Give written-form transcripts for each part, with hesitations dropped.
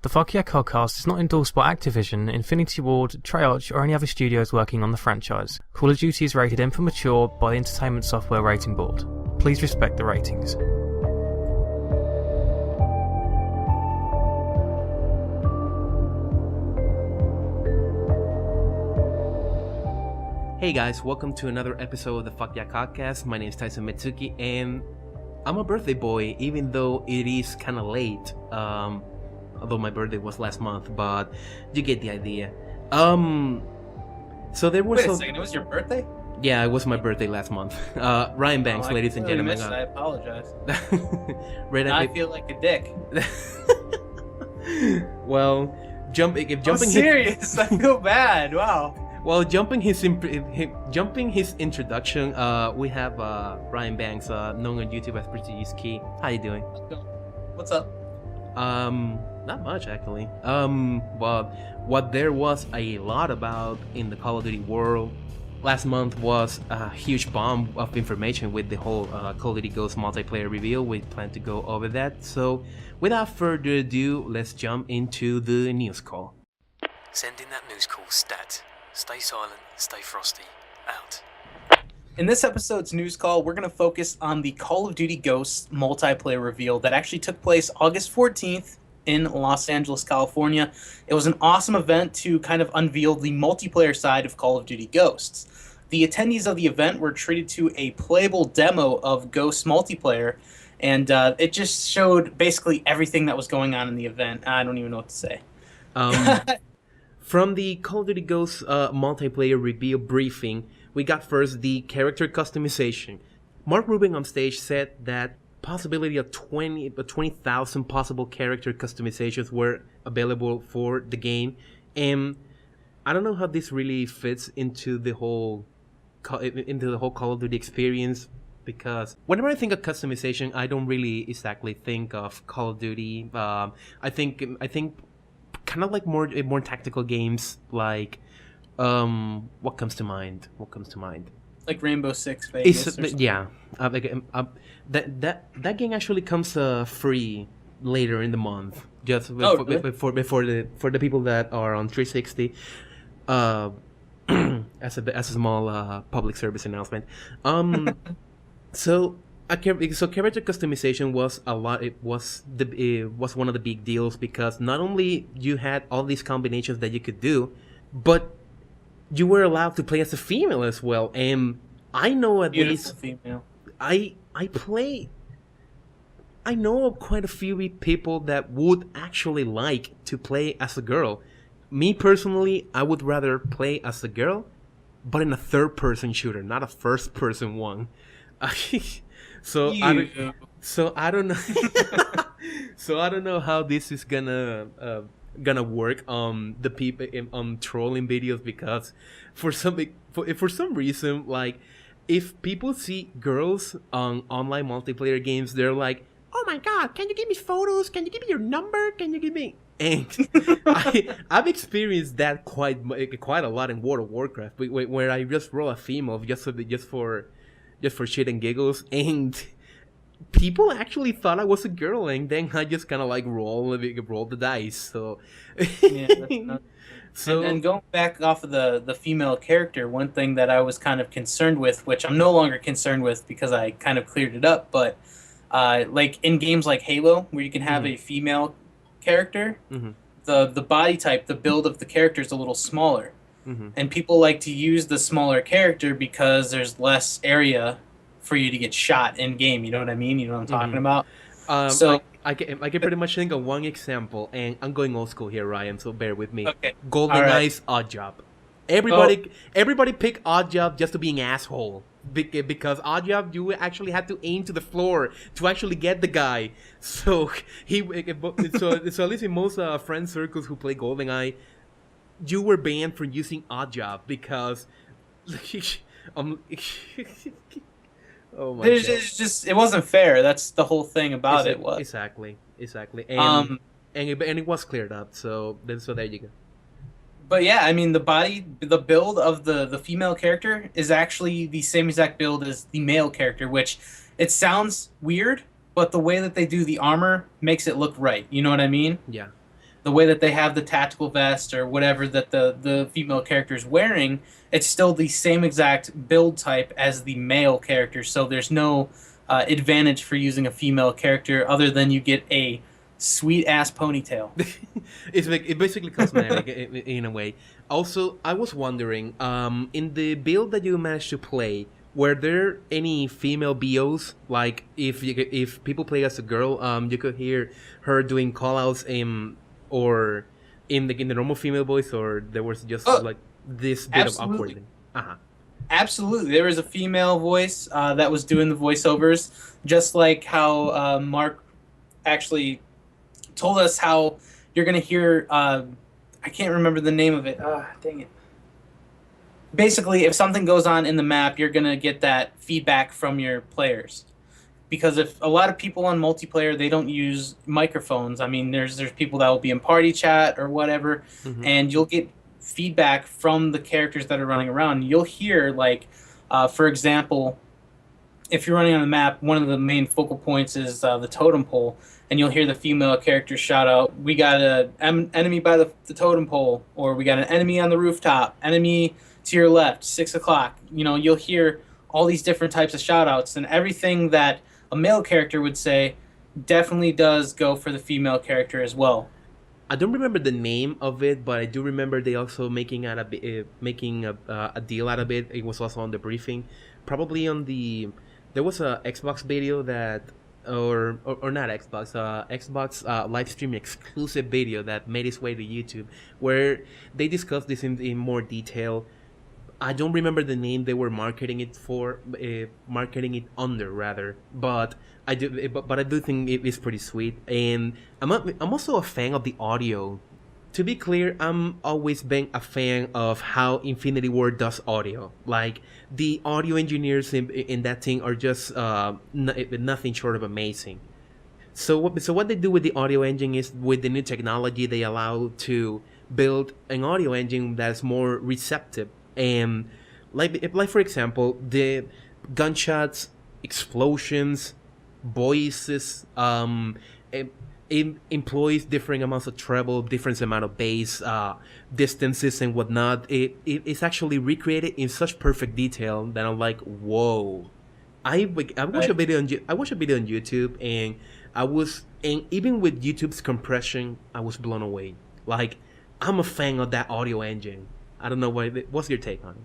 The FYCoDcast is not endorsed by Activision, Infinity Ward, Treyarch, or any other studios working on the franchise. Call of Duty is rated M for Mature by the Entertainment Software Rating Board. Please respect the ratings. Hey guys, welcome to another episode of the FYCoDcast. My name is Tyson Mitsuki, and I'm a birthday boy, even though it is kind of late. Although my birthday was last month, but you get the idea. So there was Wait a second, it was your birthday? Yeah, it was my birthday last month. Ryan Banks, ladies and gentlemen. I apologize. Right, I feel like a dick. Well, jumping I'm serious. I feel bad. Wow. Well, jumping his introduction, we have Ryan Banks, known on YouTube as Prestigious Key. How you doing? What's up? Not much actually. But what there was a lot about in the Call of Duty world last month was a huge bomb of information with the whole Call of Duty Ghosts multiplayer reveal. We plan to go over that. So, without further ado, let's jump into the news call. Send in that news call, stat. Stay silent, stay frosty. Out. In this episode's news call, we're going to focus on the Call of Duty Ghosts multiplayer reveal that actually took place August 14th in Los Angeles, California. It was an awesome event to kind of unveil the multiplayer side of Call of Duty Ghosts. The attendees of the event were treated to a playable demo of Ghosts multiplayer, and it just showed basically everything that was going on in the event. I don't even know what to say. From the Call of Duty Ghosts multiplayer reveal briefing, we got first the character customization. Mark Rubin on stage said that possibility of 20,000 possible character customizations were available for the game, and I don't know how this really fits into the whole Call of Duty experience, because whenever I think of customization, I don't really exactly think of Call of Duty. I think kind of like more tactical games, like what comes to mind? Like Rainbow Six Vegas. Yeah, that game actually comes free later in the month, just really? for the people that are on 360. As a small public service announcement. So character customization was a lot. It was one of the big deals, because not only you had all these combinations that you could do, but you were allowed to play as a female as well. And I know at Beautiful least female. I know of quite a few people that would actually like to play as a girl. Me personally, I would rather play as a girl, but in a third-person shooter, not a first-person one. So I don't know. So I don't know how this is gonna work on the people on trolling videos, because for some reason, like, if people see girls on online multiplayer games, they're like, "Oh my god, can you give me photos? Can you give me your number? Can you give me?" And I've experienced that quite a lot in World of Warcraft, where I just roll a female just for shit and giggles, and people actually thought I was a girl, and then I just kind of like roll the dice. So Yeah, and going back off of the female character, one thing that I was kind of concerned with, which I'm no longer concerned with because I kind of cleared it up, but like in games like Halo, where you can have a female character, the body type, the build of the character is a little smaller. And people like to use the smaller character because there's less area for you to get shot in game. You know what I mean? You know what I'm talking about? So I can pretty much think of one example, and I'm going old school here, Ryan, so bear with me. Okay. GoldenEye's Oddjob. Everybody pick Oddjob just to be an asshole. Because Oddjob, you actually had to aim to the floor to actually get the guy. So so at least in most friend circles who play GoldenEye, you were banned from using Oddjob because oh my god. It's just, it wasn't fair. That's the whole thing about it. Was exactly, and it was cleared up. So there you go. But yeah, I mean, the build of the female character is actually the same exact build as the male character, which it sounds weird, but the way that they do the armor makes it look right. You know what I mean? Yeah. the way that they have the tactical vest or whatever that the female character is wearing, it's still the same exact build type as the male character. So there's no advantage for using a female character other than you get a sweet ass ponytail. It's basically cosmetic in a way. Also, I was wondering, in the build that you managed to play, were there any female BOs? Like, if people play as a girl, you could hear her doing callouts or in the normal female voice, or there was just like this bit of awkwardness. Absolutely, there was a female voice that was doing the voiceovers, just like how Mark actually told us how you're gonna hear. I can't remember the name of it. Dang it. Basically, if something goes on in the map, you're gonna get that feedback from your players. Because if a lot of people on multiplayer, they don't use microphones. I mean, there's people that will be in party chat or whatever, and you'll get feedback from the characters that are running around. You'll hear, like, for example, if you're running on the map, one of the main focal points is the totem pole, and you'll hear the female character shout out, "We got an enemy by the totem pole," or "We got an enemy on the rooftop, enemy to your left, 6 o'clock." You know, you'll hear all these different types of shout outs, and everything that a male character would say definitely does go for the female character as well. I don't remember the name of it, but I do remember they also making a deal out of it. It was also on the briefing, probably on the. There was a Xbox video that, or not Xbox, Xbox live stream exclusive video that made its way to YouTube, where they discussed this in more detail. I don't remember the name they were marketing it under rather, but I do think it is pretty sweet, and I'm also a fan of the audio. To be clear, I'm always been a fan of how Infinity Ward does audio. Like, the audio engineers in that thing are just nothing short of amazing. So what they do with the audio engine is, with the new technology, they allow to build an audio engine that's more receptive. And like for example, the gunshots, explosions, voices, it employs different amounts of treble, different amount of bass, distances and whatnot. It's actually recreated in such perfect detail that I'm like, whoa. I watched a video on YouTube, and even with YouTube's compression, I was blown away. Like, I'm a fan of that audio engine. I don't know what's your take on it?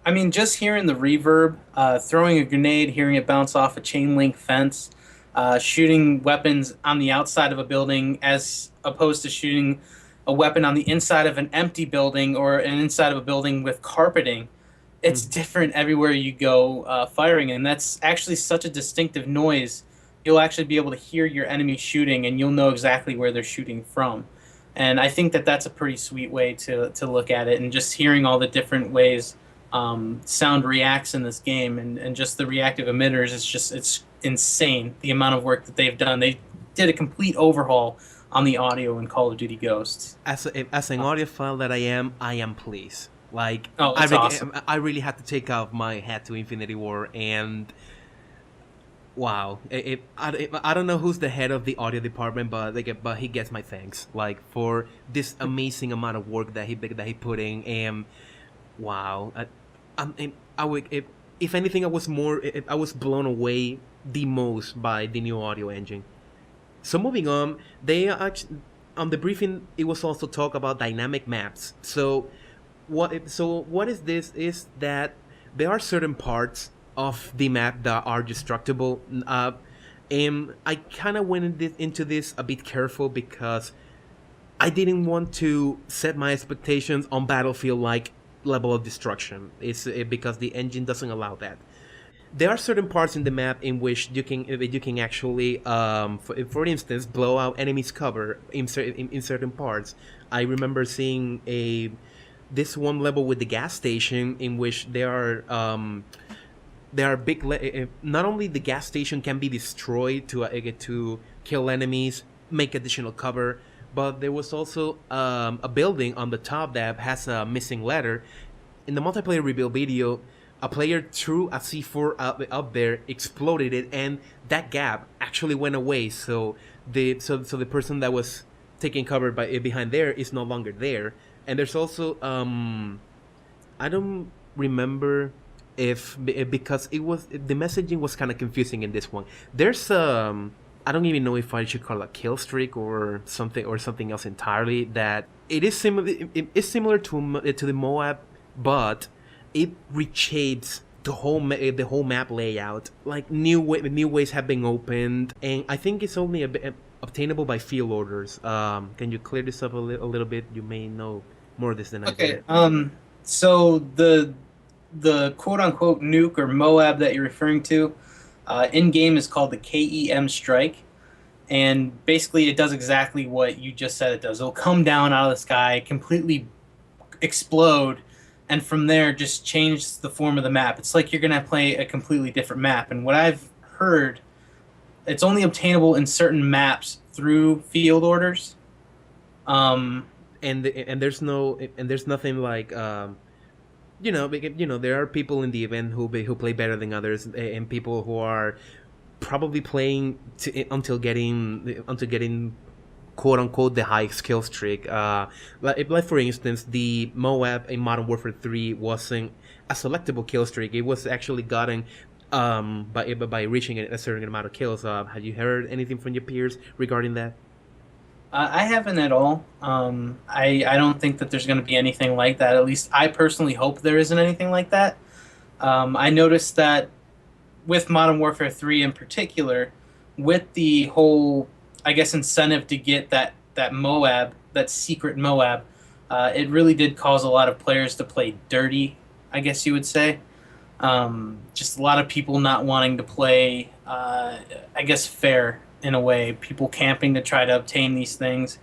I mean, just hearing the reverb, throwing a grenade, hearing it bounce off a chain link fence, shooting weapons on the outside of a building as opposed to shooting a weapon on the inside of an empty building or an inside of a building with carpeting. It's different everywhere you go firing, and that's actually such a distinctive noise. You'll actually be able to hear your enemy shooting, and you'll know exactly where they're shooting from. And I think that that's a pretty sweet way to look at it, and just hearing all the different ways sound reacts in this game, and just the reactive emitters, it's insane the amount of work that they've done. They did a complete overhaul on the audio in Call of Duty Ghosts. As an audiophile that I am pleased. Like, awesome. I really had to take off my hat to Infinity War, and wow, I don't know who's the head of the audio department, but he gets my thanks, like, for this amazing amount of work that he put in. And wow, if anything, I was blown away the most by the new audio engine. So moving on, they actually, on the briefing, it was also talk about dynamic maps. So what is this? Is that there are certain parts of the map that are destructible, and I kind of went into this a bit careful because I didn't want to set my expectations on Battlefield-like level of destruction. It's because the engine doesn't allow that. There are certain parts in the map in which you can actually, for instance, blow out enemies' cover in certain parts. I remember seeing this one level with the gas station in which there are big. Not only the gas station can be destroyed to kill enemies, make additional cover, but there was also a building on the top that has a missing letter. In the multiplayer reveal video, a player threw a C4 up there, exploded it, and that gap actually went away. So the person that was taking cover by behind there is no longer there. And there's also I don't remember if because it was the messaging was kind of confusing in this one. There's I don't even know if I should call it a kill streak or something else entirely. That it is similar. It's similar to the Moab, but it reshapes the whole map layout. Like new ways have been opened, and I think it's only obtainable by field orders. Can you clear this up a little bit? You may know more of this than I do. Okay. So the quote unquote nuke or Moab that you're referring to, in game is called the KEM Strike, and basically it does exactly what you just said it does. It'll come down out of the sky, completely explode, and from there just change the form of the map. It's like you're gonna play a completely different map. And what I've heard, it's only obtainable in certain maps through field orders. And there's nothing like there are people in the event who play better than others, and people who are probably playing until getting quote unquote the high skill streak. Like for instance, the Moab in Modern Warfare 3 wasn't a selectable kill streak. It was actually gotten by reaching a certain amount of kills. Have you heard anything from your peers regarding that? I haven't at all. I don't think that there's going to be anything like that. At least I personally hope there isn't anything like that. I noticed that with Modern Warfare 3 in particular, with the whole, I guess, incentive to get that Moab, that secret Moab, it really did cause a lot of players to play dirty, I guess you would say. Just a lot of people not wanting to play, I guess, fair in a way. People camping to try to obtain these things,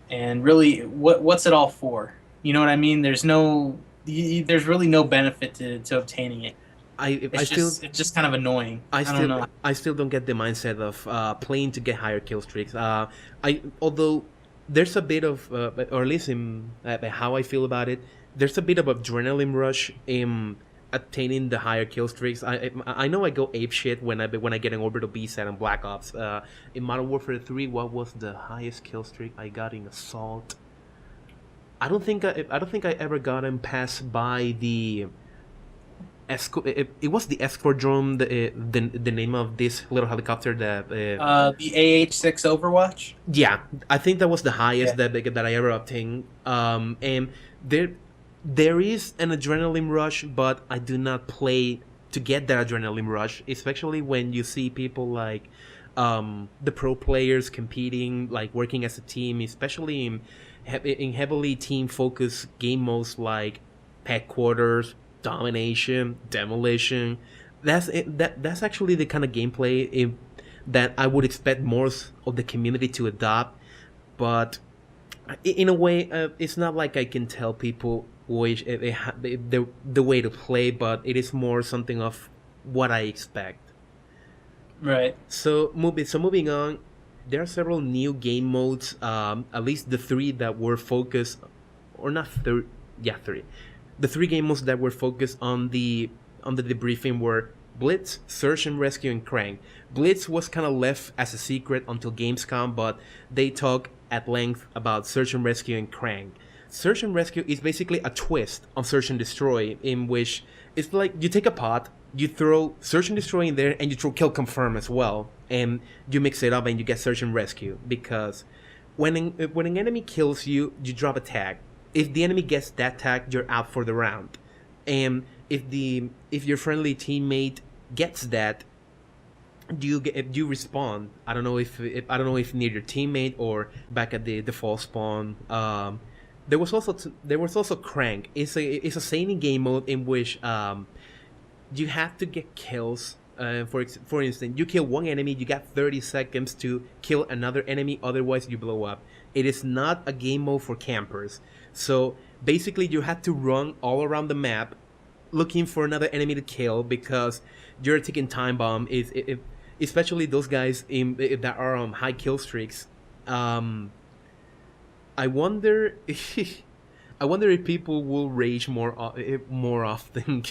and really, what's it all for? You know what I mean? There's really no benefit to obtaining it. It's just kind of annoying. I don't know. I still don't get the mindset of playing to get higher kill streaks. Although there's a bit of, or at least in how I feel about it, there's a bit of adrenaline rush in attaining the higher kill streaks. I know I go apeshit when I get an orbital B set on Black Ops. In Modern Warfare 3, what was the highest kill streak I got in Assault? I don't think I ever got him past by the escort. It was the escort drone. The name of this little helicopter that the AH-6 Overwatch. Yeah, I think that was the highest that I ever obtained. And there is an adrenaline rush, but I do not play to get that adrenaline rush, especially when you see people like the pro players competing, like working as a team, especially in heavily team-focused game modes like Headquarters, Domination, Demolition. That's actually the kind of gameplay that I would expect more of the community to adopt. But in a way, it's not like I can tell people the way to play, but it is more something of what I expect. Right. So moving on, there are several new game modes. At least the three that were focused, or not three. Yeah, three. The three game modes that were focused on the debriefing were Blitz, Search and Rescue, and Crank. Blitz was kind of left as a secret until Gamescom, but they talk at length about Search and Rescue and Crank. Search and Rescue is basically a twist on Search and Destroy, in which it's like you take a pot, you throw Search and Destroy in there, and you throw Kill Confirm as well, and you mix it up and you get Search and Rescue. Because when an enemy kills you, you drop a tag. If the enemy gets that tag, you're out for the round. And if your friendly teammate gets that, you respawn. I don't know if near your teammate or back at the default spawn. There was also Crank. It's a sailing game mode in which you have to get kills. For instance, you kill one enemy, you got 30 seconds to kill another enemy, otherwise you blow up. It is not a game mode for campers. So basically you have to run all around the map looking for another enemy to kill, because you're taking time bomb. Especially those guys that are on high kill streaks. I wonder if people will rage more often.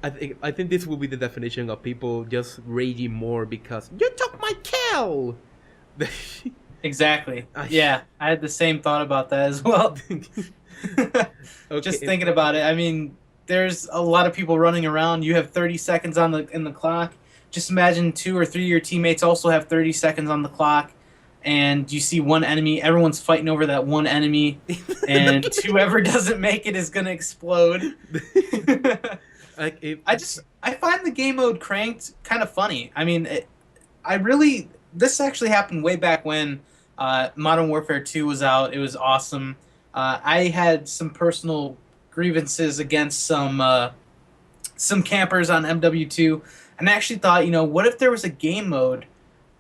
I think this will be the definition of people just raging more because you took my kill. Exactly. Yeah, I had the same thought about that as well. Okay. Just thinking about it, I mean, there's a lot of people running around. You have 30 seconds in the clock. Just imagine 2 or 3 of your teammates also have 30 seconds on the clock, and you see one enemy. Everyone's fighting over that one enemy, and whoever doesn't make it is gonna explode. I find the game mode cranked kind of funny. I mean, this actually happened way back when Modern Warfare 2 was out. It was awesome. I had some personal grievances against some campers on MW2, and I actually thought, what if there was a game mode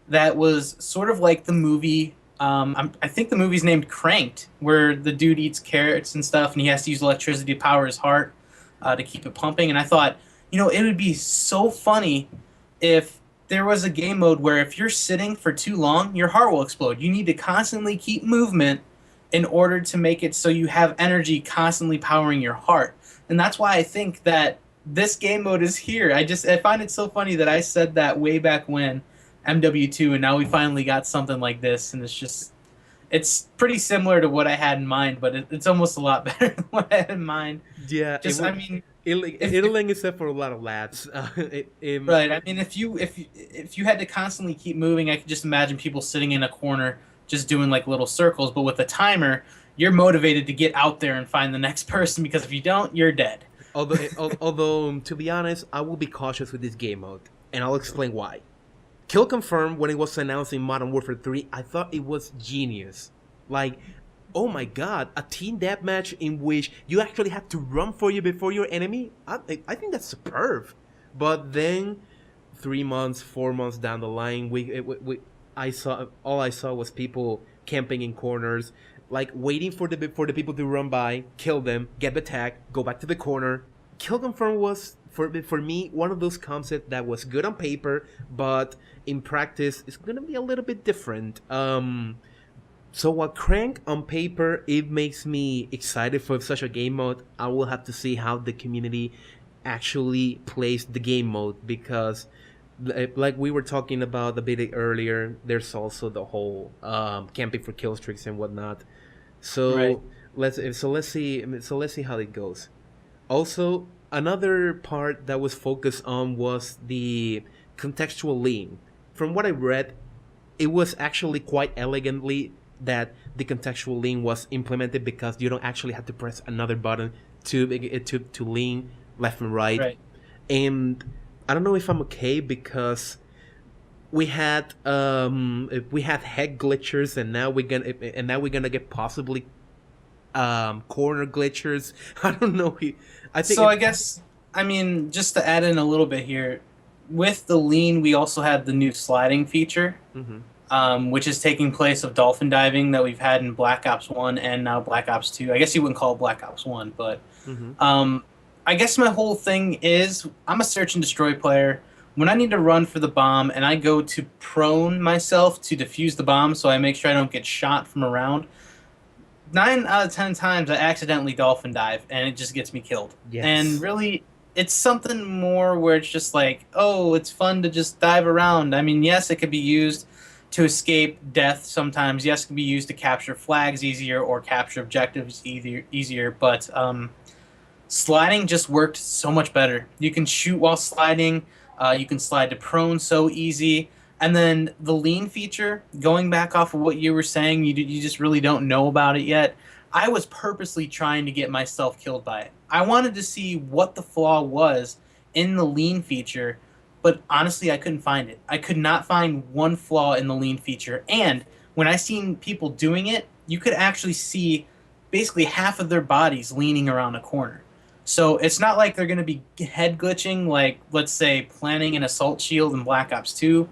that was sort of like the movie. I think the movie's named Cranked, where the dude eats carrots and stuff, and he has to use electricity to power his heart to keep it pumping. And I thought, it would be so funny if there was a game mode where if you're sitting for too long, your heart will explode. You need to constantly keep movement in order to make it so you have energy constantly powering your heart. And that's why I think that this game mode is here. I find it so funny that I said that way back when, MW2, and now we finally got something like this, and it's pretty similar to what I had in mind, but it's almost a lot better than what I had in mind. Yeah, it'll lend itself for a lot of laughs. Right. I mean, if you had to constantly keep moving, I could just imagine people sitting in a corner just doing like little circles. But with a timer, you're motivated to get out there and find the next person, because if you don't, you're dead. Although to be honest, I will be cautious with this game mode, and I'll explain why. Kill confirmed when it was announced in Modern Warfare 3, I thought it was genius. Like, oh my god, a team deathmatch in which you actually have to run before your enemy? I think that's superb. But then, 3 months, 4 months down the line, all I saw was people camping in corners, like waiting for the people to run by, kill them, get the tag, go back to the corner. Kill confirm was for me one of those concepts that was good on paper, but in practice it's gonna be a little bit different. So while Crank on paper, it makes me excited for such a game mode, I will have to see how the community actually plays the game mode, because like we were talking about a bit earlier, there's also the whole camping for kill streaks and whatnot. So right. let's see how it goes. Also, another part that was focused on was the contextual lean. From what I read, it was actually quite elegantly that the contextual lean was implemented, because you don't actually have to press another button to lean left and right. And I don't know if I'm okay, because we had head glitchers, and now we're gonna get possibly corner glitchers. I don't know. I guess, I mean, just to add in a little bit here, with the lean, we also had the new sliding feature, which is taking place of dolphin diving that we've had in Black Ops 1 and now Black Ops 2. I guess you wouldn't call it Black Ops 1, but I guess my whole thing is, I'm a search and destroy player. When I need to run for the bomb and I go to prone myself to defuse the bomb so I make sure I don't get shot from around, 9 out of 10 times I accidentally dolphin dive and it just gets me killed. Yes. And really, it's something more where it's just like, oh, it's fun to just dive around. I mean, yes, it could be used to escape death sometimes. Yes, it can be used to capture flags easier or capture objectives easier. But sliding just worked so much better. You can shoot while sliding. You can slide to prone so easy. And then the lean feature, going back off of what you were saying, you just really don't know about it yet. I was purposely trying to get myself killed by it. I wanted to see what the flaw was in the lean feature, but honestly, I couldn't find it. I could not find one flaw in the lean feature. And when I seen people doing it, you could actually see basically half of their bodies leaning around a corner. So it's not like they're going to be head glitching, like, let's say, planting an assault shield in Black Ops 2.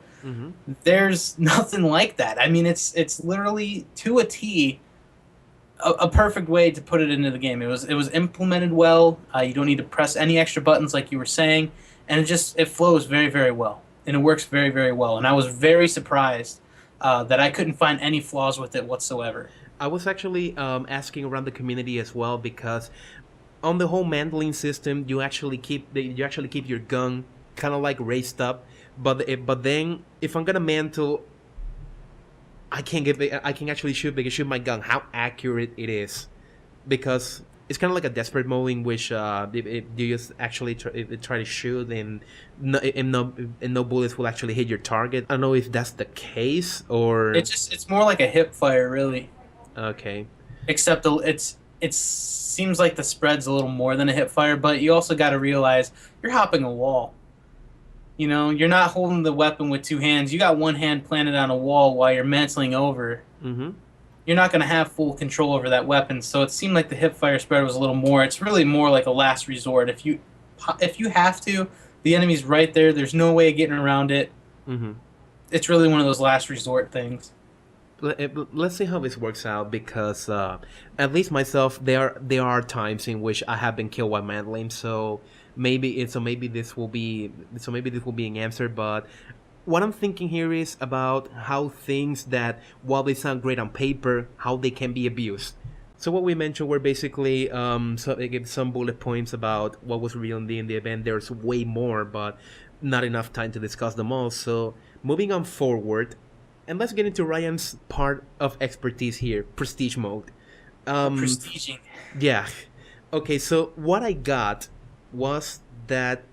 There's nothing like that. I mean, it's literally to a T a perfect way to put it into the game. It was implemented well. You don't need to press any extra buttons like you were saying, and it flows very, very well, and it works very, very well. And I was very surprised that I couldn't find any flaws with it whatsoever. I was actually asking around the community as well, because on the whole mandolin system, you actually keep your gun kind of like raised up, but then if I'm gonna mantle, I can actually shoot my gun. How accurate it is, because it's kind of like a desperate mode in which you just actually try to shoot and no bullets will actually hit your target. I don't know if that's the case or it's more like a hip fire, really. Okay. Except it seems like the spread's a little more than a hip fire, but you also got to realize you're hopping a wall. You know, you're not holding the weapon with two hands. You got one hand planted on a wall while you're mantling over. Mm-hmm. You're not going to have full control over that weapon. So it seemed like the hip fire spread was a little more. It's really more like a last resort. If you have to, the enemy's right there. There's no way of getting around it. Mm-hmm. It's really one of those last resort things. Let's see how this works out, because at least myself, there are times in which I have been killed while mantling. So maybe this will be an answer. But what I'm thinking here is about how things that, while they sound great on paper, how they can be abused. So what we mentioned were basically some bullet points about what was real in the event. There's way more, but not enough time to discuss them all. So moving on forward, and let's get into Ryan's part of expertise here, prestige mode. Prestiging. Yeah. Okay, so what I got was that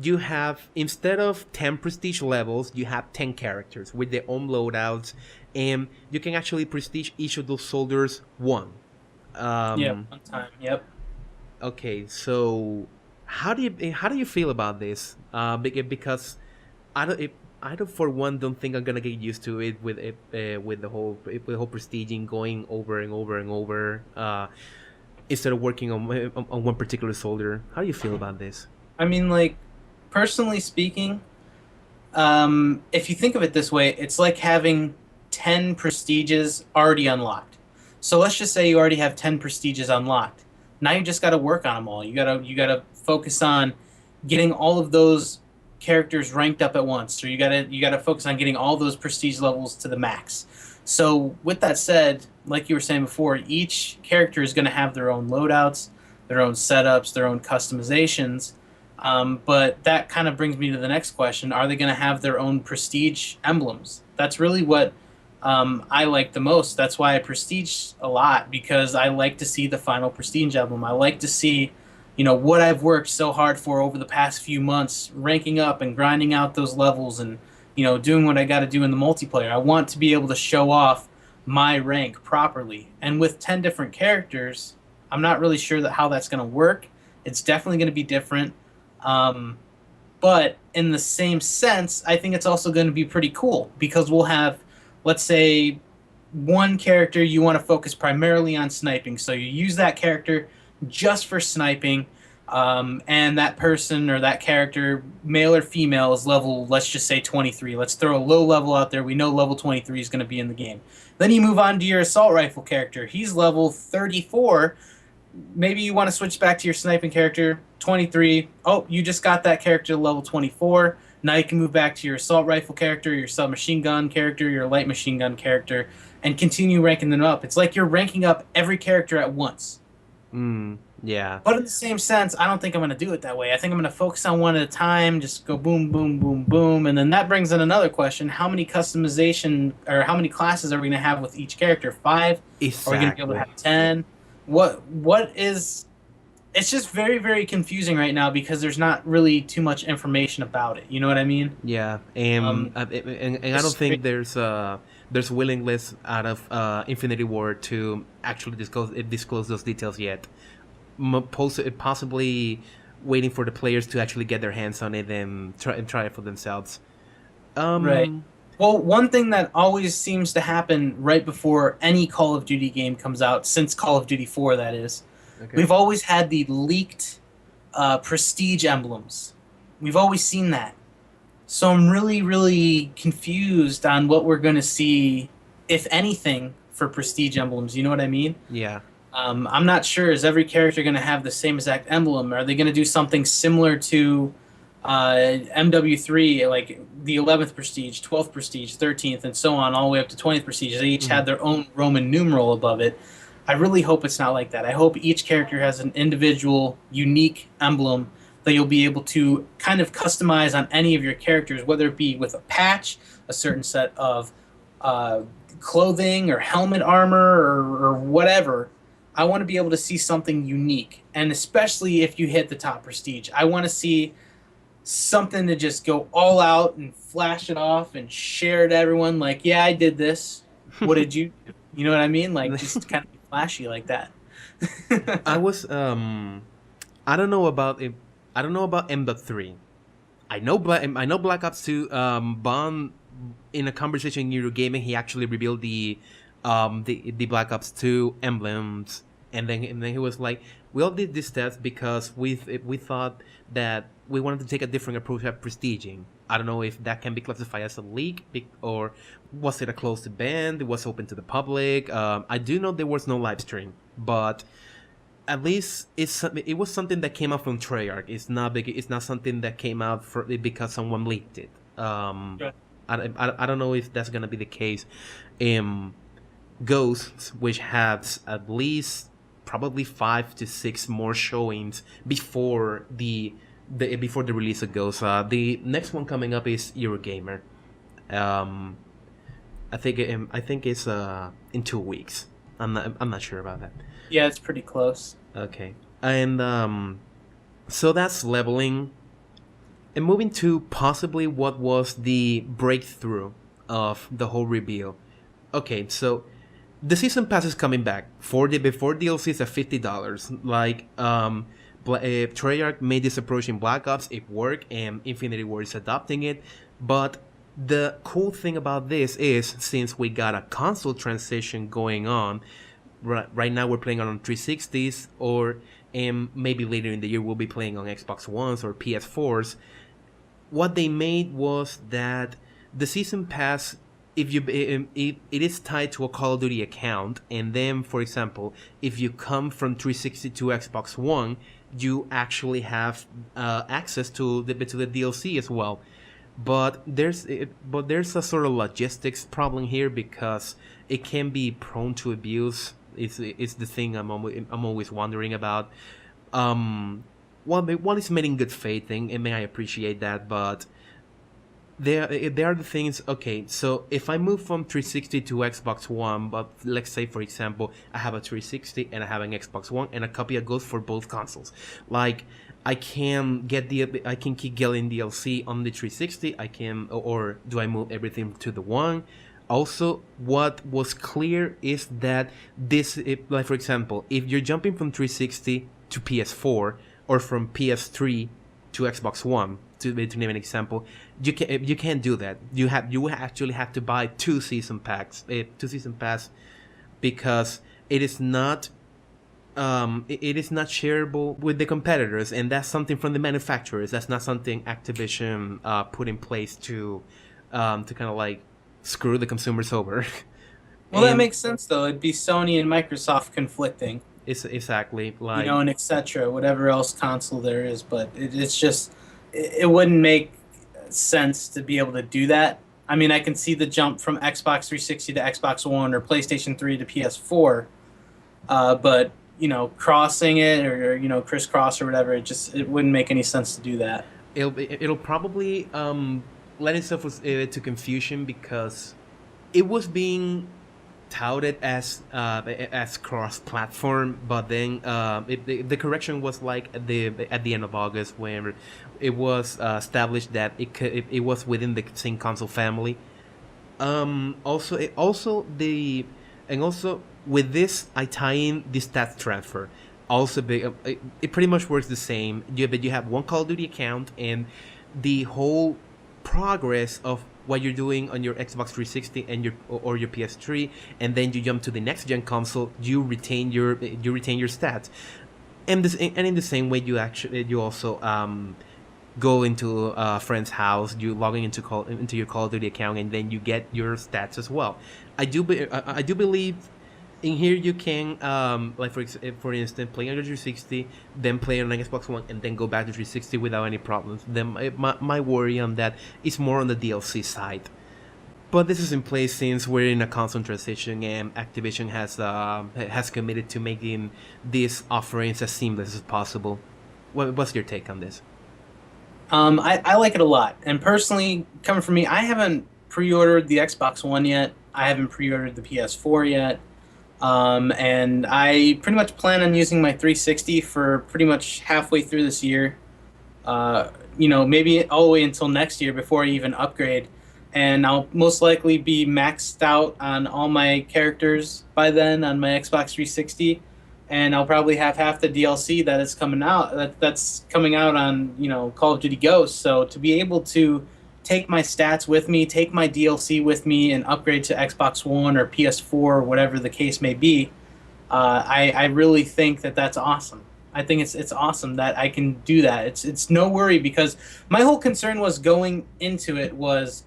you have, instead of 10 prestige levels, you have 10 characters with their own loadouts, and you can actually prestige each of those soldiers one. One time. Yep. Okay, so how do you feel about this? Because I don't for one don't think I'm gonna get used to it with the whole prestiging, going over and over and over instead of working on one particular soldier. How do you feel about this? I mean, like, personally speaking, if you think of it this way, it's like having 10 prestiges already unlocked. So let's just say you already have 10 prestiges unlocked. Now you just got to work on them all. You gotta focus on getting all of those characters ranked up at once, or you gotta focus on getting all those prestige levels to the max. So with that said, like you were saying before, each character is going to have their own loadouts, their own setups, their own customizations. But that kind of brings me to the next question: are they going to have their own prestige emblems? That's really what I like the most. That's why I prestige a lot, because I like to see the final prestige emblem. I like to see, what I've worked so hard for over the past few months, ranking up and grinding out those levels and, doing what I got to do in the multiplayer. I want to be able to show off my rank properly. And with 10 different characters, I'm not really sure how that's going to work. It's definitely going to be different. But in the same sense, I think it's also going to be pretty cool, because we'll have, let's say, one character you want to focus primarily on sniping. So you use that character just for sniping, and that person or that character, male or female, is level, let's just say 23. Let's throw a low level out there. We know level 23 is going to be in the game. Then you move on to your assault rifle character. He's level 34. Maybe you want to switch back to your sniping character, 23. Oh, you just got that character to level 24. Now you can move back to your assault rifle character, your submachine gun character, your light machine gun character, and continue ranking them up. It's like you're ranking up every character at once. Yeah. But in the same sense, I don't think I'm going to do it that way. I think I'm going to focus on one at a time, just go boom, boom, boom, boom. And then that brings in another question. How many customization, or how many classes are we going to have with each character? 5? Exactly. Are we going to be able to have 10? What is... It's just very, very confusing right now, because there's not really too much information about it. You know what I mean? Yeah. And I don't think there's willingness out of Infinity Ward to actually disclose those details yet. Possibly waiting for the players to actually get their hands on it and try it for themselves. Right. Well, one thing that always seems to happen right before any Call of Duty game comes out, since Call of Duty 4, that is, okay, we've always had the leaked prestige emblems. We've always seen that. So I'm really, really confused on what we're going to see, if anything, for prestige emblems. You know what I mean? Yeah. I'm not sure. Is every character going to have the same exact emblem? Are they going to do something similar to MW3, like the 11th prestige, 12th prestige, 13th, and so on, all the way up to 20th prestige? They each had their own Roman numeral above it. I really hope it's not like that. I hope each character has an individual, unique emblem that you'll be able to kind of customize on any of your characters, whether it be with a patch, a certain set of clothing or helmet armor or whatever, I want to be able to see something unique. And especially if you hit the top prestige, I want to see something to just go all out and flash it off and share it to everyone. Like, yeah, I did this. What did you do? You know what I mean? Like, just kind of flashy like that. I was I don't know about it. I don't know about M.3. I know Black Ops 2. Bond, in a conversation in Eurogaming, he actually revealed the Black Ops 2 emblems, and then he was like, we all did this test because we thought that we wanted to take a different approach at prestiging. I don't know if that can be classified as a leak, or was it a closed event? It was open to the public. I do know there was no live stream, but at least it was something that came out from Treyarch. It's not something that came out because someone leaked it. Yeah. I don't know if that's gonna be the case. Ghosts, which has at least probably 5 to 6 more showings before the release of Ghosts. The next one coming up is Eurogamer. I think it's in 2 weeks. I'm not sure about that. Yeah, it's pretty close. Okay, and so that's leveling. And moving to possibly what was the breakthrough of the whole reveal. Okay, so the season pass is coming back. Before DLCs at $50. Like, Treyarch made this approach in Black Ops. It worked, and Infinity Ward is adopting it. But the cool thing about this is, since we got a console transition going on, right now we're playing on 360s, and maybe later in the year we'll be playing on Xbox Ones or PS4s. What they made was that the season pass, it is tied to a Call of Duty account, and then, for example, if you come from 360 to Xbox One, you actually have access to the DLC as well. But there's a sort of logistics problem here, because it can be prone to abuse. It's the thing I'm always wondering about. One is made in good faith, and may I appreciate that, but there are the things. Okay, so if I move from 360 to Xbox One, but let's say, for example, I have a 360 and I have an Xbox One, and a copy of goes for both consoles. Like, I can keep getting DLC on the 360. Or do I move everything to the one? Also, what was clear is that like, for example, if you're jumping from 360 to PS4 or from PS3 to Xbox One, to name an example, you can't do that. You actually have to buy two season pass, because it is not shareable with the competitors, and that's something from the manufacturers. That's not something Activision put in place to kind of like screw the consumers over. Well, that makes sense, though. It'd be Sony and Microsoft conflicting. It's exactly like, and etc. Whatever else console there is, but it's just, it wouldn't make sense to be able to do that. I mean, I can see the jump from Xbox 360 to Xbox One or PlayStation 3 to PS4, but crossing it or crisscross or whatever, it wouldn't make any sense to do that. It'll probably lend itself to confusion, because it was being touted as cross-platform, but then the correction was like at the end of August, where it was established that it was within the same console family. Also with this, I tie in the stats transfer. Also, it pretty much works the same. You have one Call of Duty account, and the whole progress of what you're doing on your Xbox 360 and your PS3, and then you jump to the next gen console, you retain your stats, and in the same way you also go into a friend's house, you log into your Call of Duty account, and then you get your stats as well. I do believe in here you can like for instance, play on your 360, then play on an Xbox One, and then go back to 360 without any problems. Then my worry on that is more on the DLC side. But this is in place since we're in a console transition, and Activision has committed to making these offerings as seamless as possible. What's your take on this? I like it a lot, and personally, coming from me, I haven't pre-ordered the Xbox One yet. I haven't pre-ordered the PS4 yet. And I pretty much plan on using my 360 for pretty much halfway through this year. Maybe all the way until next year before I even upgrade. And I'll most likely be maxed out on all my characters by then on my Xbox 360. And I'll probably have half the DLC that is coming out. That's coming out on, Call of Duty Ghosts. So to be able to take my stats with me, take my DLC with me, and upgrade to Xbox One or PS4 or whatever the case may be, I really think that that's awesome. I think it's awesome that I can do that. It's no worry, because my whole concern was going into it was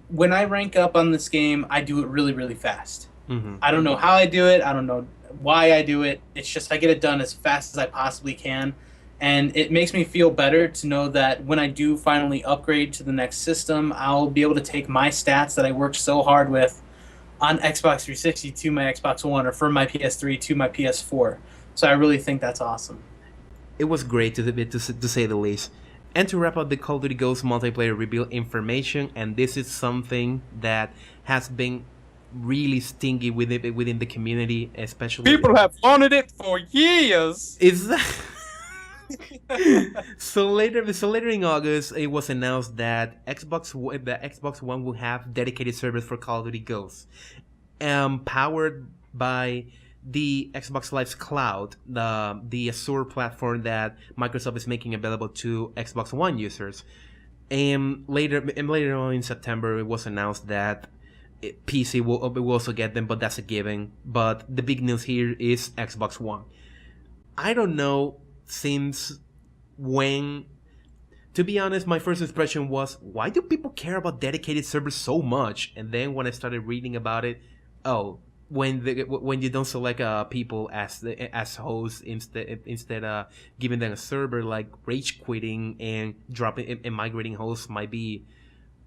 when I rank up on this game, I do it really, really fast. Mm-hmm. I don't know how I do it. I don't know why I do it. It's just I get it done as fast as I possibly can. And it makes me feel better to know that when I do finally upgrade to the next system, I'll be able to take my stats that I worked so hard with on Xbox 360 to my Xbox One, or from my PS3 to my PS4. So I really think that's awesome. It was great to say the least. And to wrap up the Call of Duty Ghosts multiplayer reveal information, and this is something that has been really stingy within the community, especially... People have wanted it for years! Is that... So later in August, it was announced that Xbox One will have dedicated servers for Call of Duty Ghosts, powered by the Xbox Live's cloud, the Azure platform that Microsoft is making available to Xbox One users. And later on in September, it was announced that PC will also get them, but that's a given. But the big news here is Xbox One. I don't know since when. To be honest, my first impression was, why do people care about dedicated servers so much? And then when I started reading about it, when you don't select people as hosts, instead giving them a server, like rage quitting and dropping and migrating hosts might be,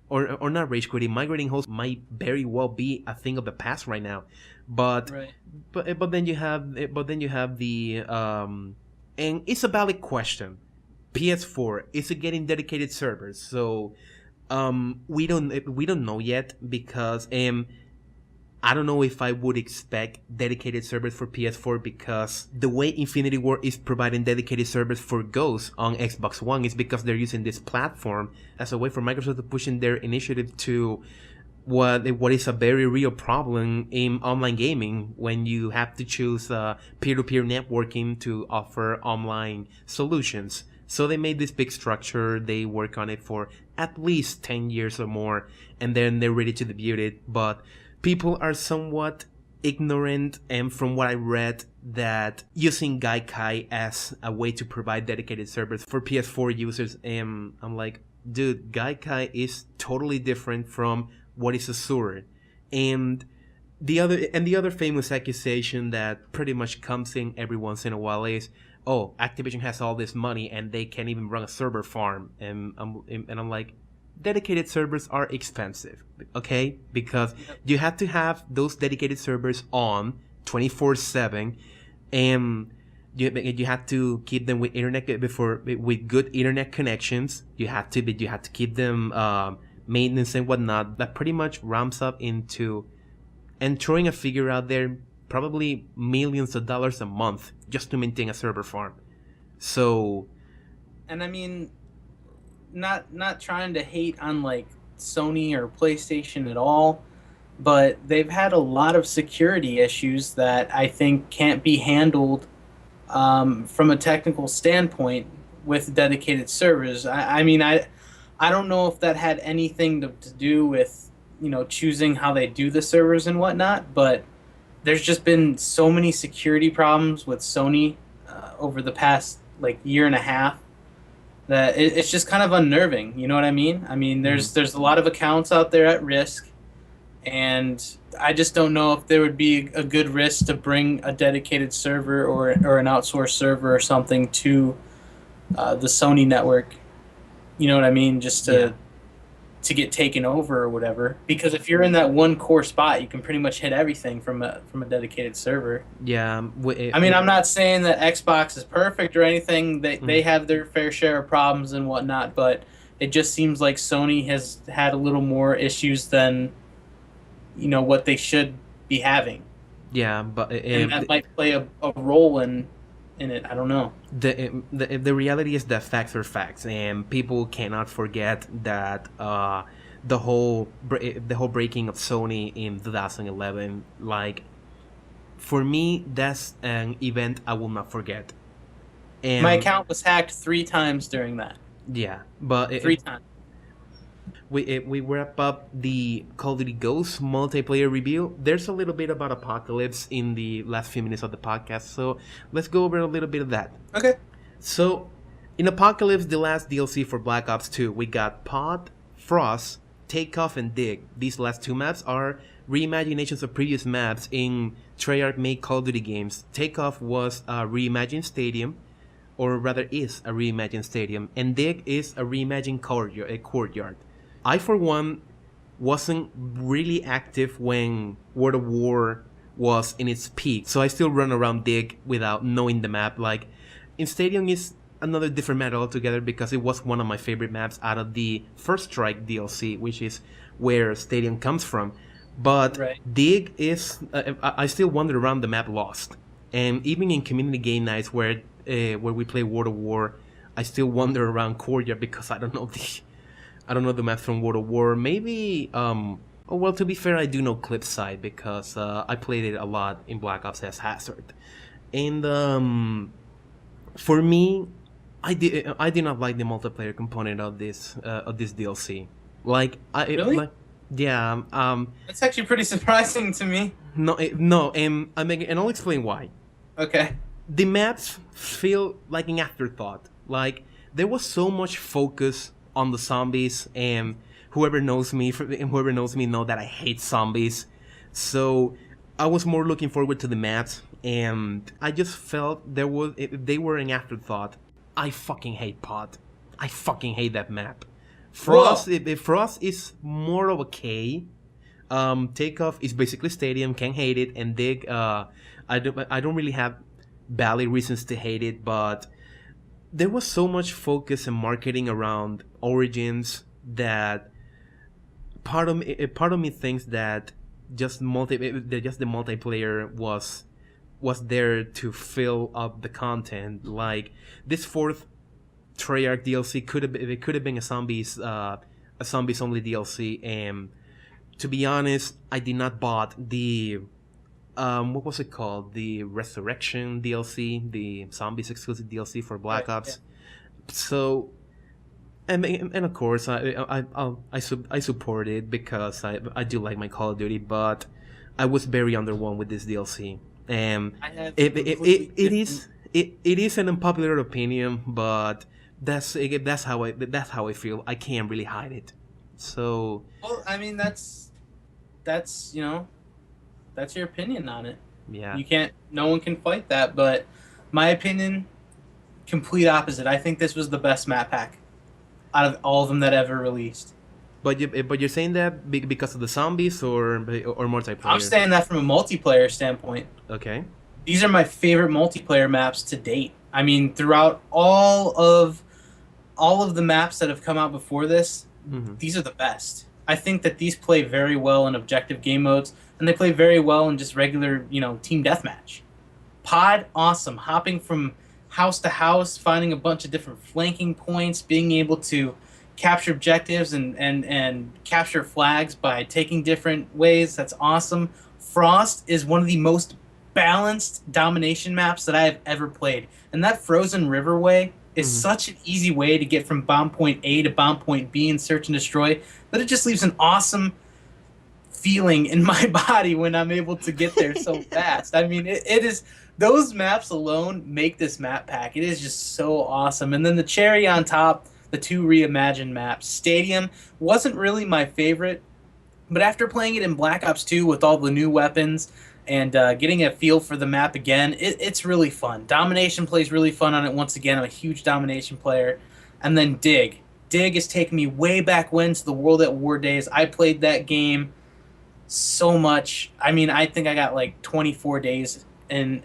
or not rage quitting, migrating hosts might very well be a thing of the past right now. But right. but then you have the and it's a valid question. PS4, is it getting dedicated servers? So we don't know yet, because I don't know if I would expect dedicated servers for PS4, because the way Infinity Ward is providing dedicated servers for Ghosts on Xbox One is because they're using this platform as a way for Microsoft to push in their initiative to what is a very real problem in online gaming, when you have to choose peer-to-peer networking to offer online solutions. So they made this big structure, they work on it for at least 10 years or more, and then they're ready to debut it. But people are somewhat ignorant, and from what I read, that using Gaikai as a way to provide dedicated servers for PS4 users, I'm like, dude, Gaikai is totally different from what is Azure. And the other famous accusation that pretty much comes in every once in a while is, oh, Activision has all this money and they can't even run a server farm. And I'm like, dedicated servers are expensive, okay? Because you have to have those dedicated servers on 24/7, and you have to keep them with with good internet connections. You have to keep them maintenance and whatnot. That pretty much ramps up into, and throwing a figure out there, probably millions of dollars a month just to maintain a server farm. So, and I mean, not trying to hate on like Sony or PlayStation at all, but they've had a lot of security issues that I think can't be handled from a technical standpoint with dedicated servers. I mean, I don't know if that had anything to do with, choosing how they do the servers and whatnot, but there's just been so many security problems with Sony over the past year and a half that it's just kind of unnerving. You know what I mean? I mean, there's a lot of accounts out there at risk, and I just don't know if there would be a good risk to bring a dedicated server or an outsourced server or something to the Sony network. You know what I mean? Just to get taken over or whatever. Because if you're in that one core spot, you can pretty much hit everything from a dedicated server. Yeah. I mean, I'm not saying that Xbox is perfect or anything. They have their fair share of problems and whatnot, but it just seems like Sony has had a little more issues than what they should be having. Yeah, but And that might play a role in it. I don't know. The reality is that facts are facts, and people cannot forget that the whole breaking of Sony in 2011. Like, for me, that's an event I will not forget. And My account was hacked 3 times during that. yeah, but 3 times. We wrap up the Call of Duty Ghosts multiplayer review. There's a little bit about Apocalypse in the last few minutes of the podcast, so let's go over a little bit of that. Okay. So, in Apocalypse, the last DLC for Black Ops 2, we got Pod, Frost, Takeoff, and Dig. These last 2 maps are reimaginations of previous maps in Treyarch-made Call of Duty games. Takeoff was a reimagined stadium, or rather is a reimagined stadium, and Dig is a reimagined courtyard. I, for one, wasn't really active when World of War was in its peak, so I still run around Dig without knowing the map. Like, in Stadium is another different map altogether because it was one of my favorite maps out of the First Strike DLC, which is where Stadium comes from. But Right. Dig is... I still wander around the map lost. And even in community game nights where we play World of War, I still wander around Courtyard because I don't know the maps from World of War. Maybe, well, to be fair, I do know Cliffside because I played it a lot in Black Ops as Hazard. And for me, I did not like the multiplayer component of this DLC. Really? Yeah. That's actually pretty surprising to me. And I'll explain why. Okay. The maps feel like an afterthought. Like, there was so much focus on the zombies, and whoever knows me know that I hate zombies. So I was more looking forward to the maps, and I just felt they were an afterthought. I fucking hate Pod. I fucking hate that map. Frost is more of a K. Takeoff is basically Stadium. Can't hate it, and Dig. I don't really have valid reasons to hate it, but there was so much focus and marketing around Origins that part of me thinks that just the multiplayer was there to fill up the content. Like, this 4th Treyarch DLC could have been a zombies only DLC, and to be honest, I did not bought the what was it called? The Resurrection DLC, the Zombies exclusive DLC for Black Ops. Yeah. So, and of course, I support it because I do like my Call of Duty, but I was very underwhelmed with this DLC. And it is an unpopular opinion, but that's how I feel. I can't really hide it. So, well, I mean, that's that's your opinion on it. Yeah. No one can fight that, but my opinion, complete opposite. I think this was the best map pack out of all of them that ever released. But you're saying that because of the zombies or multiplayer? I'm saying that from a multiplayer standpoint. Okay. These are my favorite multiplayer maps to date. I mean, throughout all of the maps that have come out before this, These are the best. I think that these play very well in objective game modes, and they play very well in just regular, team deathmatch. Pod, awesome. Hopping from house to house, finding a bunch of different flanking points, being able to capture objectives and capture flags by taking different ways. That's awesome. Frost is one of the most balanced domination maps that I have ever played. And that Frozen Riverway is such an easy way to get from bomb point A to bomb point B in search and destroy that it just leaves an awesome feeling in my body when I'm able to get there so fast. I mean, it is... Those maps alone make this map pack. It is just so awesome. And then the cherry on top, the two reimagined maps. Stadium wasn't really my favorite, but after playing it in Black Ops 2 with all the new weapons and getting a feel for the map again, it's really fun. Domination plays really fun on it once again. I'm a huge Domination player. And then Dig. Dig has taken me way back when to the World at War days. I played that game so much. I mean, I think I got like 24 days in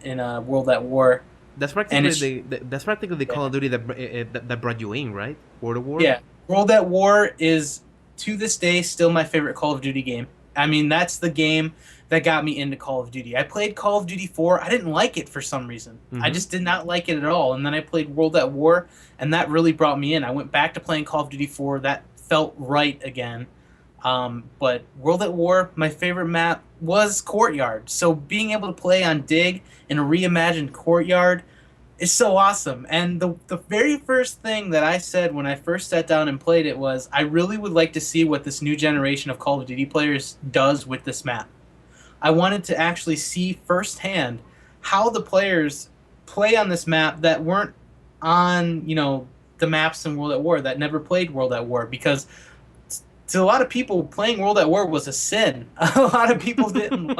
World at War. That's practically the Call of Duty that brought you in, right? World at War? Yeah. World at War is, to this day, still my favorite Call of Duty game. I mean, that's the game that got me into Call of Duty. I played Call of Duty 4. I didn't like it for some reason. I just did not like it at all. And then I played World at War, and that really brought me in. I went back to playing Call of Duty 4. That felt right again. But World at War, my favorite map was Courtyard. So being able to play on Dig in a reimagined Courtyard is so awesome. And the very first thing that I said when I first sat down and played it was, I really would like to see what this new generation of Call of Duty players does with this map. I wanted to actually see firsthand how the players play on this map that weren't on, the maps in World at War, that never played World at War, because to a lot of people, playing World at War was a sin. A lot of people didn't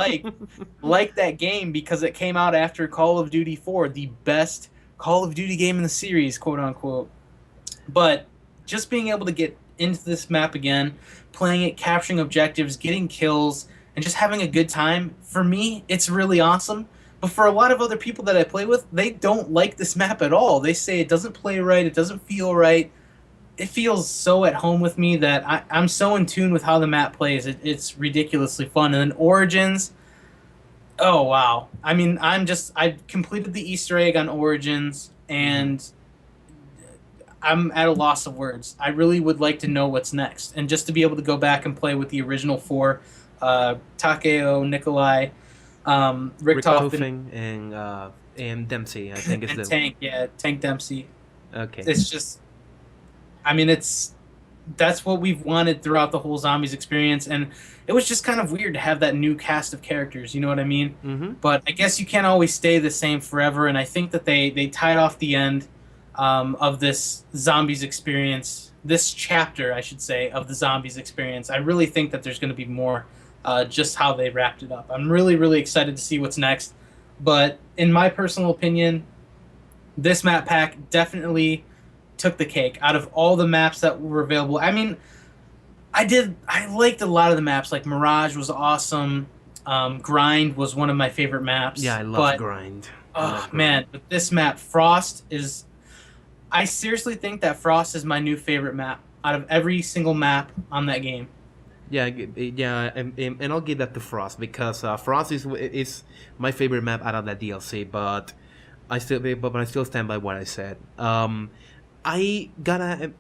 like that game because it came out after Call of Duty 4, the best Call of Duty game in the series, quote unquote. But just being able to get into this map again, playing it, capturing objectives, getting kills, and just having a good time, for me, it's really awesome. But for a lot of other people that I play with, they don't like this map at all. They say it doesn't play right, it doesn't feel right. It feels so at home with me that I'm so in tune with how the map plays. It's ridiculously fun. And then Origins, oh wow. I mean, I completed the Easter egg on Origins, and I'm at a loss of words. I really would like to know what's next. And just to be able to go back and play with the original 4, Takeo, Nikolai, Richtofen, and Dempsey, I think and Tank Dempsey. Okay. It's just, I mean, that's what we've wanted throughout the whole Zombies experience, and it was just kind of weird to have that new cast of characters, you know what I mean? Mm-hmm. But I guess you can't always stay the same forever, and I think that they tied off the end of this Zombies experience, this chapter, I should say, of the Zombies experience. I really think that there's going to be more, just how they wrapped it up. I'm really, really excited to see what's next, but in my personal opinion, this map pack definitely took the cake out of all the maps that were available. I mean, I liked a lot of the maps. Like Mirage was awesome. Grind was one of my favorite maps. Yeah, I love Grind. Oh man, but this map, Frost, is. I seriously think that Frost is my new favorite map out of every single map on that game. Yeah, and I'll give that to Frost because Frost is my favorite map out of that DLC. But I still stand by what I said. I'm gonna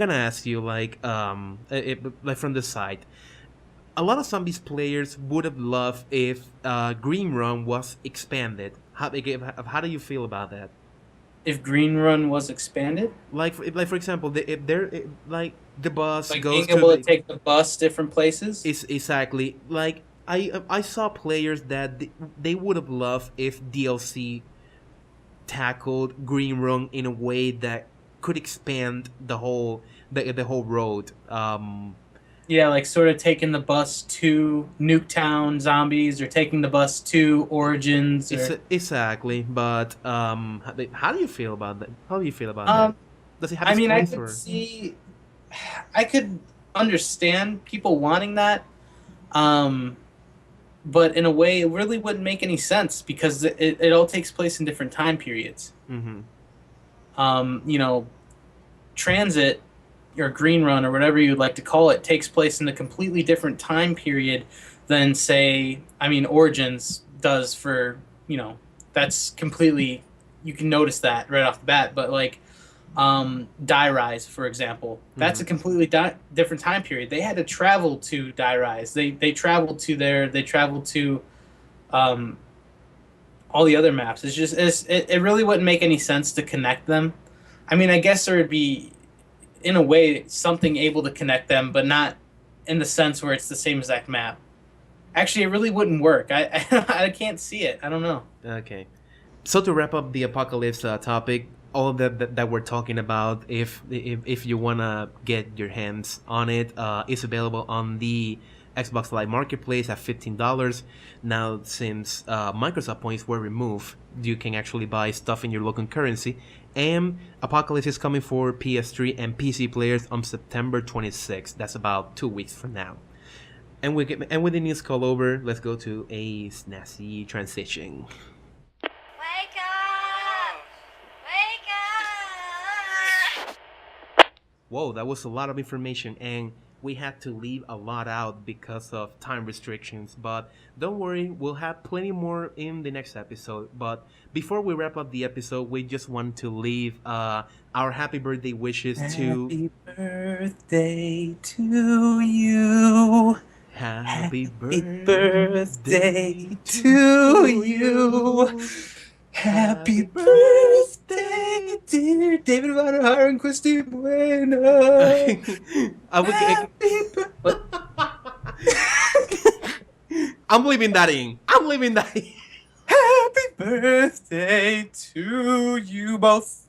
ask you like from the side. A lot of Zombies players would have loved if Green Run was expanded. How do you feel about that? If Green Run was expanded, like for example, if the bus like goes being able to take the bus different places. Is exactly like I saw players that they would have loved if DLC tackled Green Run in a way that could expand the whole road. Yeah, like sort of taking the bus to Nuketown Zombies or taking the bus to Origins. Exactly, but how do you feel about that? How do you feel about that? Does it have? I could understand people wanting that, but in a way, it really wouldn't make any sense because it all takes place in different time periods. Mm-hmm. Transit or Green Run or whatever you'd like to call it takes place in a completely different time period than Origins does for, that's completely, you can notice that right off the bat, but like Die Rise, for example, that's a completely different time period. They had to travel to Die Rise. They traveled to all the other maps. It really wouldn't make any sense to connect them. I mean, I guess there would be, in a way, something able to connect them, but not in the sense where it's the same exact map. Actually, it really wouldn't work. I can't see it. I don't know. Okay. So to wrap up the Apocalypse topic, all of that we're talking about, if you want to get your hands on it, it's available on the Xbox Live Marketplace at $15. Now, since Microsoft points were removed, you can actually buy stuff in your local currency. And Apocalypse is coming for PS3 and PC players on September 26th. That's about 2 weeks from now. And with the news call over, let's go to a snazzy transition. Wake up! Wake up! Whoa, that was a lot of information, and we had to leave a lot out because of time restrictions. But don't worry, we'll have plenty more in the next episode. But before we wrap up the episode, we just want to leave our happy birthday wishes to... Happy birthday to you. Happy birthday to you. Happy birthday, dear David Vonderhaar and Christy Buena. I'm leaving that in. Happy birthday to you both.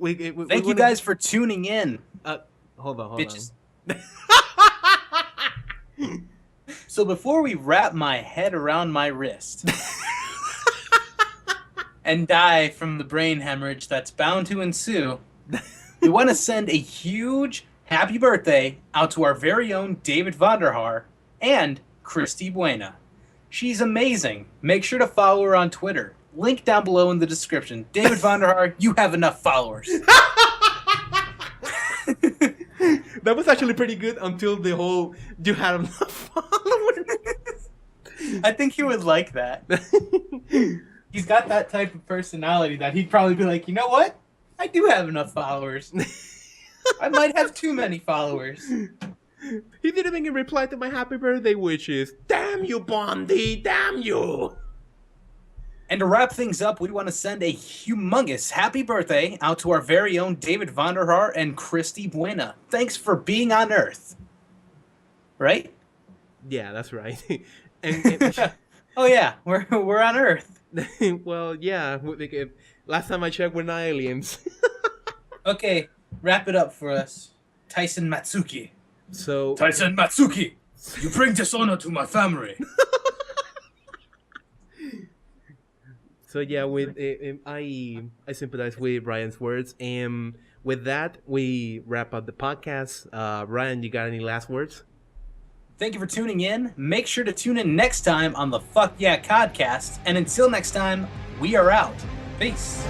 Thank you guys for tuning in. Hold on. Bitches. So before we wrap my head around my wrist and die from the brain hemorrhage that's bound to ensue, we want to send a huge happy birthday out to our very own David Vonderhaar and Christy Buena. She's amazing. Make sure to follow her on Twitter. Link down below in the description. David Vonderhaar, you have enough followers. That was actually pretty good until the whole "you had enough followers." I think he would like that. He's got that type of personality that he'd probably be like, you know what? I do have enough followers. I might have too many followers. He didn't even reply to my happy birthday wishes. Damn you, Bondi! Damn you! And to wrap things up, we want to send a humongous happy birthday out to our very own David Vonderhaar and Christy Buena. Thanks for being on Earth. Right? Yeah, that's right. and oh yeah, we're on Earth. Well, yeah. Last time I checked, we're not aliens. Okay, wrap it up for us, Tyson Matsuki. Tyson Matsuki, you bring dishonor to my family. So yeah, I sympathize with Ryan's words, and with that, we wrap up the podcast. Ryan, you got any last words? Thank you for tuning in. Make sure to tune in next time on the FYCoDcast, and until next time, we are out. Peace.